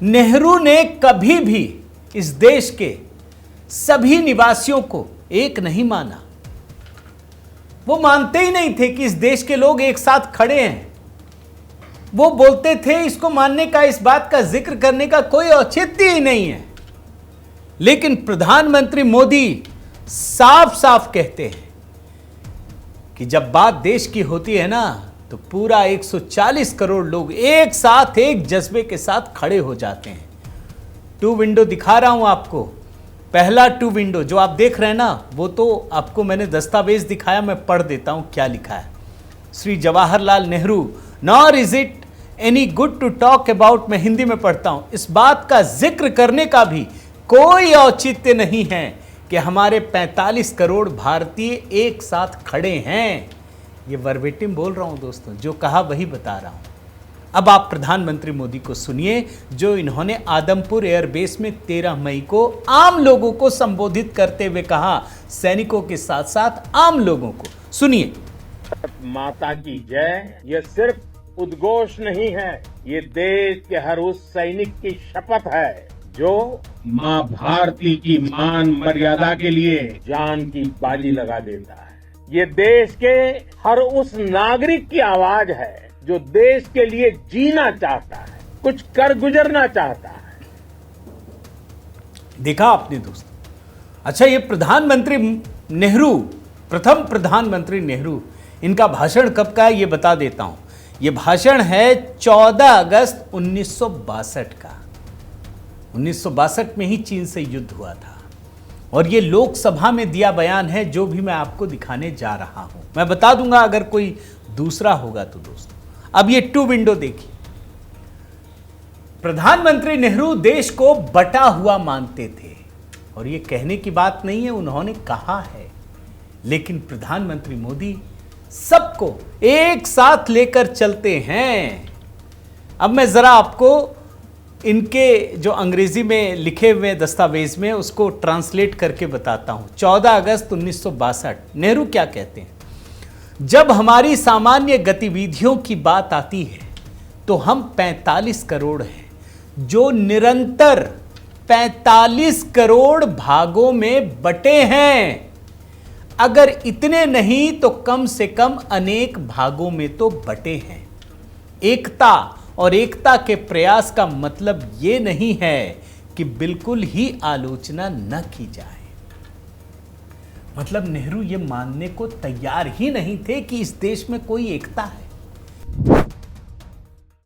नेहरू ने कभी भी इस देश के सभी निवासियों को एक नहीं माना। वो मानते ही नहीं थे कि इस देश के लोग एक साथ खड़े हैं। वो बोलते थे इसको मानने का, इस बात का जिक्र करने का कोई औचित्य ही नहीं है। लेकिन प्रधानमंत्री मोदी साफ साफ कहते हैं कि जब बात देश की होती है ना, तो पूरा 140 करोड़ लोग एक साथ एक जज्बे के साथ खड़े हो जाते हैं। 2 विंडो दिखा रहा हूं आपको। पहला 2 विंडो जो आप देख रहे हैं ना, वो तो आपको मैंने दस्तावेज दिखाया, मैं पढ़ देता हूं क्या लिखा है। Shri Jawaharlal Nehru, nor is it any good to talk about, मैं हिंदी में पढ़ता हूं, इस बात का जिक्र करने का भी कोई औचित्य नहीं है कि हमारे 45 करोड़ भारतीय एक साथ खड़े हैं। ये वर्बेटिम बोल रहा हूं दोस्तों, जो कहा वही बता रहा हूं। अब आप प्रधानमंत्री मोदी को सुनिए, जो इन्होंने आदमपुर एयरबेस में 13 मई को आम लोगों को संबोधित करते हुए कहा, सैनिकों के साथ साथ आम लोगों को। सुनिए। माता की जय ये सिर्फ उद्घोष नहीं है, ये देश के हर उस सैनिक की शपथ है जो मां भारती की मान मर्यादा के लिए जान की बाजी लगा देता है। ये देश के हर उस नागरिक की आवाज है जो देश के लिए जीना चाहता है, कुछ कर गुजरना चाहता है। देखा आपने दोस्तों। अच्छा, ये प्रधानमंत्री नेहरू, प्रथम प्रधानमंत्री नेहरू, इनका भाषण कब का है ये बता देता हूं। ये भाषण है 14 अगस्त 1962 का। 1962 में ही चीन से युद्ध हुआ था और ये लोकसभा में दिया बयान है, जो भी मैं आपको दिखाने जा रहा हूं। मैं बता दूंगा अगर कोई दूसरा होगा तो दोस्तों। अब ये 2 विंडो देखिए। प्रधानमंत्री नेहरू देश को बटा हुआ मानते थे और ये कहने की बात नहीं है, उन्होंने कहा है। लेकिन प्रधानमंत्री मोदी सबको एक साथ लेकर चलते हैं। अब मैं जरा आपको इनके जो अंग्रेजी में लिखे हुए दस्तावेज में उसको ट्रांसलेट करके बताता हूं। 14 अगस्त 1962 नेहरू क्या कहते हैं, जब हमारी सामान्य गतिविधियों की बात आती है तो हम 45 करोड़ हैं, जो निरंतर 45 करोड़ भागों में बटे हैं। अगर इतने नहीं तो कम से कम अनेक भागों में तो बटे हैं। एकता और एकता के प्रयास का मतलब यह नहीं है कि बिल्कुल ही आलोचना न की जाए। मतलब नेहरू यह मानने को तैयार ही नहीं थे कि इस देश में कोई एकता है।